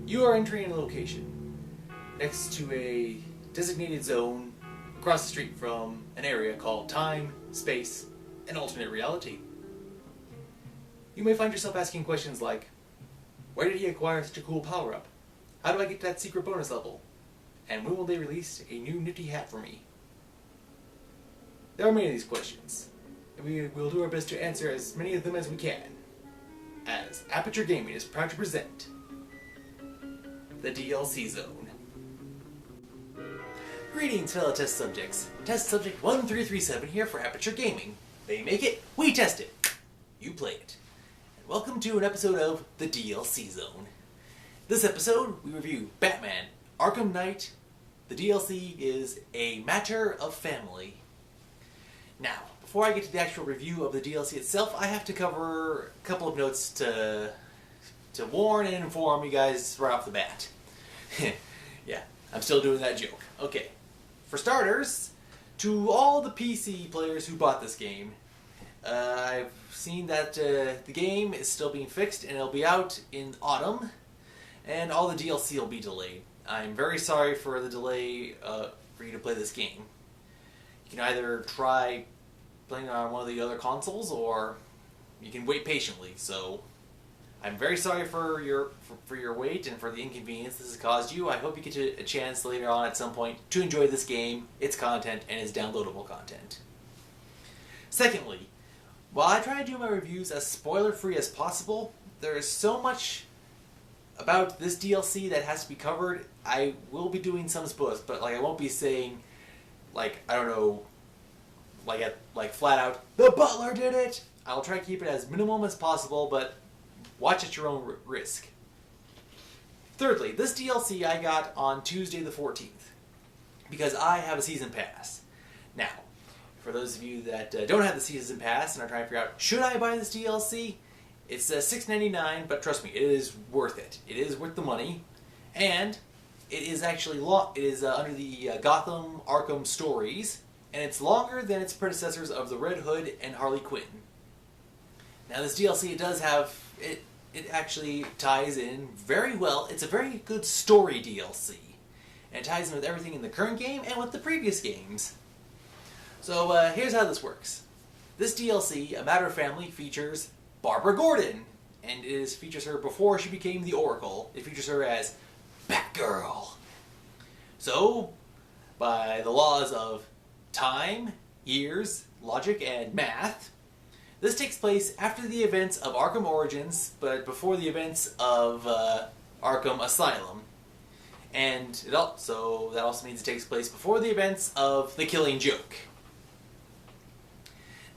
You are entering a location next to a designated zone across the street from an area called time, space, and alternate reality. You may find yourself asking questions like, where did he acquire such a cool power-up? How do I get to that secret bonus level? And when will they release a new nifty hat for me? There are many of these questions, and we will do our best to answer as many of them as we can, as Aperture Gaming is proud to present the DLC Zone. Greetings, fellow test subjects. Test subject 1337 here for Aperture Gaming. They make it, we test it. You play it. And welcome to an episode of the DLC Zone. This episode, we review Batman, Arkham Knight. The DLC is A Matter of Family. Now, before I get to the actual review of the DLC itself, I have to cover a couple of notes to warn and inform you guys right off the bat. Yeah, I'm still doing that joke. Okay. For starters, to all the PC players who bought this game, I've seen that the game is still being fixed and it'll be out in autumn, and all the DLC will be delayed. I'm very sorry for the delay for you to play this game. You can either try playing on one of the other consoles, or you can wait patiently. So, I'm very sorry for your wait and for the inconvenience this has caused you. I hope you get a chance later on at some point to enjoy this game, its content, and its downloadable content. Secondly, while I try to do my reviews as spoiler-free as possible, there is so much about this DLC that has to be covered. I will be doing some spoilers, but I won't be saying, I don't know, flat out, the butler did it! I'll try to keep it as minimum as possible, but watch at your own risk. Thirdly, this DLC I got on Tuesday the 14th, because I have a season pass. Now, for those of you that don't have the season pass and are trying to figure out, should I buy this DLC? It's $6.99, but trust me, it is worth it. It is worth the money, and it is actually under the Gotham Arkham stories, and it's longer than its predecessors of the Red Hood and Harley Quinn. Now, this DLC, it does have it actually ties in very well. It's a very good story DLC, and it ties in with everything in the current game and with the previous games. So here's how this works. This DLC, A Matter of Family, features Barbara Gordon, and it features her before she became the Oracle. It features her as Batgirl. So, by the laws of time, years, logic, and math, this takes place after the events of Arkham Origins, but before the events of Arkham Asylum. And that also means it takes place before the events of The Killing Joke.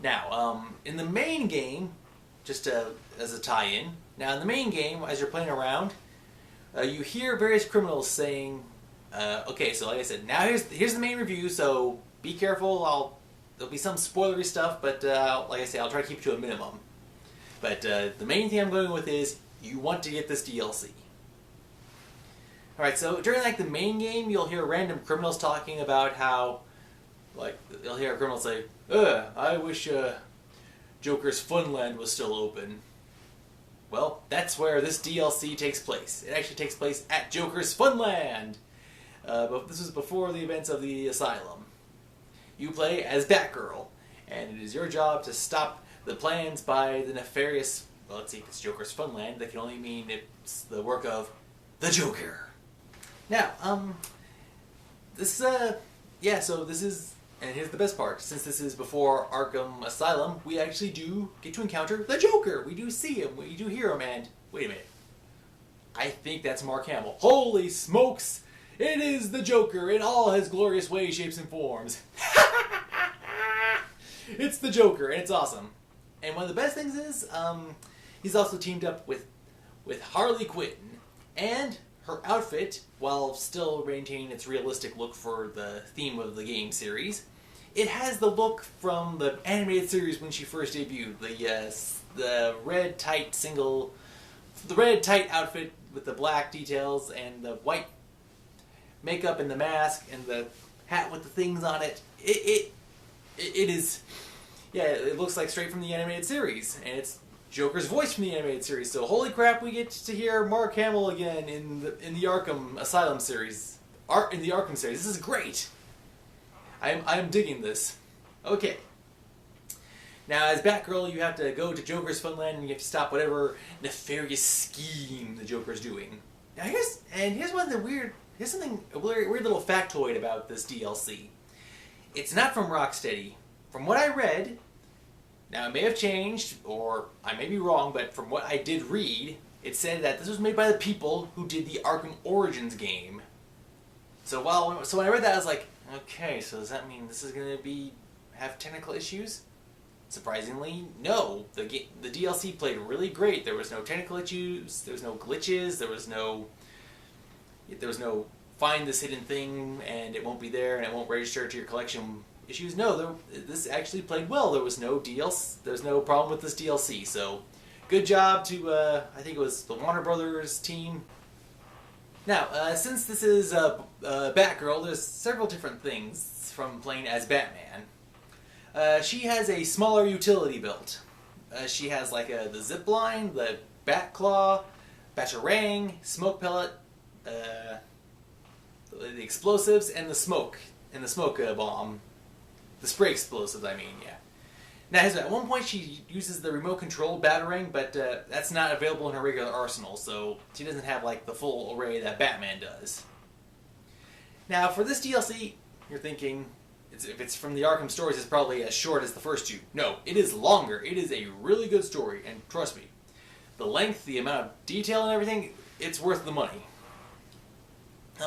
Now, in the main game, just as a tie-in, now in the main game, as you're playing around, you hear various criminals saying, okay, so like I said, now here's the main review, so be careful, there'll be some spoilery stuff, but like I say, I'll try to keep it to a minimum. But the main thing I'm going with is, you want to get this DLC. Alright, so during the main game, you'll hear random criminals talking about how, you'll hear a criminal say, I wish Joker's Funland was still open. Well, that's where this DLC takes place. It actually takes place at Joker's Funland! But this was before the events of the Asylum. You play as Batgirl, and it is your job to stop the plans by the nefarious, well, let's see, if it's Joker's Funland, that can only mean it's the work of the Joker. Now, so this is, and here's the best part, since this is before Arkham Asylum, we actually do get to encounter the Joker. We do see him, we do hear him, and, wait a minute, I think that's Mark Hamill. Holy smokes! It is the Joker in all his glorious ways, shapes, and forms. It's the Joker, and it's awesome. And one of the best things is, he's also teamed up with Harley Quinn. And her outfit, while still maintaining its realistic look for the theme of the game series, it has the look from the animated series when she first debuted. The red tight outfit with the black details and the white makeup and the mask and the hat with the things on it. It is, yeah, it looks like straight from the animated series, and Joker's voice from the animated series. So holy crap, we get to hear Mark Hamill again in the Arkham Asylum series. In the Arkham series. This is great. I'm digging this. Okay. Now, as Batgirl, you have to go to Joker's Funland and you have to stop whatever nefarious scheme the Joker's doing. Now, here's one of the weird. Here's something a weird little factoid about this DLC. It's not from Rocksteady. From what I read, now it may have changed, or I may be wrong, but from what I did read, it said that this was made by the people who did the Arkham Origins game. So when I read that, I was like, okay, so does that mean this is going to have technical issues? Surprisingly, no. The DLC played really great. There was no technical issues. There was no glitches. There was no find this hidden thing and it won't be there and it won't register to your collection issues. No, this actually played well. There was no DLC. There's no problem with this DLC. So, good job to I think it was the Warner Brothers team. Now, since this is Batgirl, there's several different things from playing as Batman. She has a smaller utility built. She has like the zip line, the bat claw, batarang, smoke pellet, the explosives, and the smoke bomb. The spray explosives, I mean, yeah. Now, at one point she uses the remote control batarang, but that's not available in her regular arsenal, so she doesn't have like the full array that Batman does. Now, for this DLC, you're thinking, if it's from the Arkham stories, it's probably as short as the first two. No, it is longer. It is a really good story, and trust me, the length, the amount of detail and everything, it's worth the money.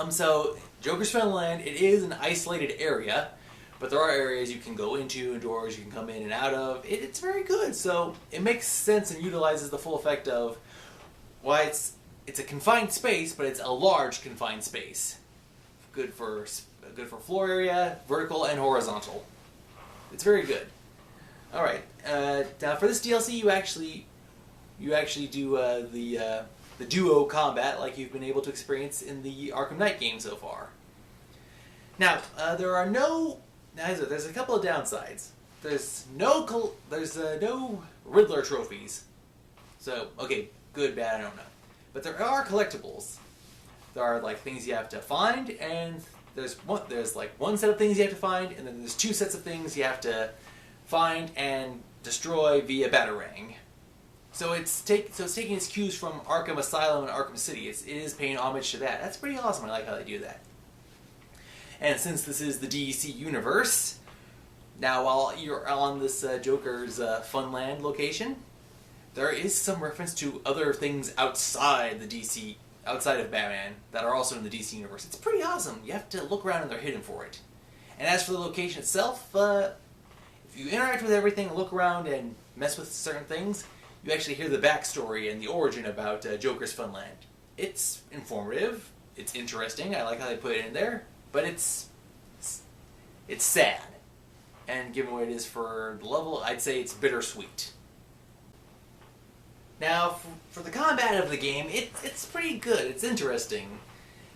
So, Joker's Funland, it is an isolated area, but there are areas you can go into and doors you can come in and out of. It's very good, so it makes sense and utilizes the full effect of why it's a confined space, but it's a large confined space. Good for floor area, vertical and horizontal. It's very good. All right. Now for this DLC, you actually do the duo combat like you've been able to experience in the Arkham Knight game so far. Now there's a couple of downsides. There's no Riddler trophies. So okay, good, bad, I don't know. But there are collectibles. There are like things you have to find, and there's like one set of things you have to find, and then there's two sets of things you have to find and destroy via Batarang. So it's taking its cues from Arkham Asylum and Arkham City. It is paying homage to that. That's pretty awesome. I like how they do that. And since this is the DC universe, now while you're on this Joker's Funland location, there is some reference to other things outside of Batman that are also in the DC universe. It's pretty awesome. You have to look around and they're hidden for it. And as for the location itself, if you interact with everything, look around and mess with certain things, you actually hear the backstory and the origin about Joker's Funland. It's informative. It's interesting. I like how they put it in there. But it's sad. And given what it is for the level, I'd say it's bittersweet. Now, for the combat of the game, it's pretty good. It's interesting.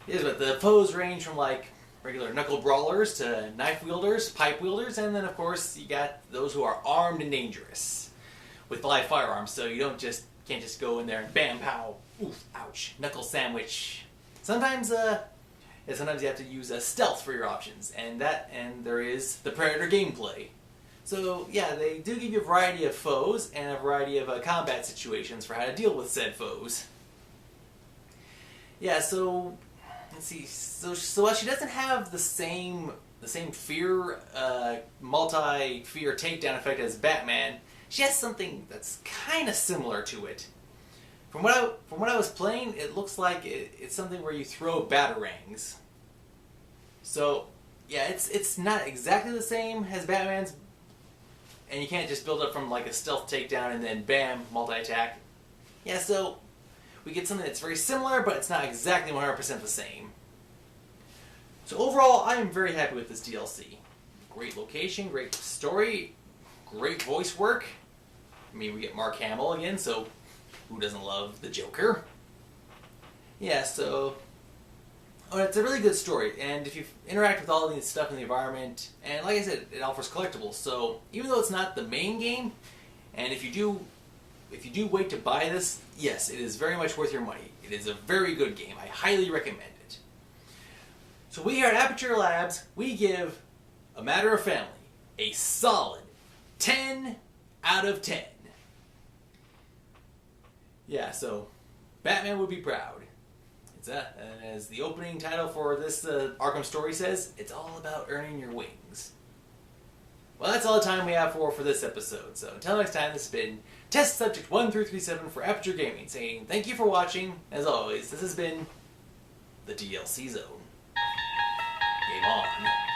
The foes range from like regular knuckle brawlers to knife wielders, pipe wielders, and then of course you got those who are armed and dangerous with live firearms. So you can't just go in there and bam, pow, oof, ouch, knuckle sandwich. Sometimes you have to use stealth for your options, and there is the Predator gameplay. So yeah, they do give you a variety of foes and a variety of combat situations for how to deal with said foes. Yeah, so let's see. So while she doesn't have the same fear multi-fear takedown effect as Batman, she has something that's kind of similar to it. From what I was playing, it looks like it's something where you throw batarangs. So yeah, it's not exactly the same as Batman's. And you can't just build up from like a stealth takedown and then bam, multi-attack. Yeah, so we get something that's very similar, but it's not exactly 100% the same. So overall, I am very happy with this DLC. Great location, great story, great voice work. I mean, we get Mark Hamill again, so who doesn't love the Joker? Yeah, so it's a really good story, and if you interact with all of these stuff in the environment, and like I said, it offers collectibles, so even though it's not the main game, and if you do if you do wait to buy this, yes, it is very much worth your money. It is a very good game. I highly recommend it. So we here at Aperture Labs, we give A Matter of Family a solid 10 out of 10. Yeah, so Batman would be proud. And as the opening title for this Arkham story says, it's all about earning your wings. Well, that's all the time we have for this episode. So until next time, this has been Test Subject 1337 for Aperture Gaming, saying thank you for watching. As always, this has been the DLC Zone. Game on.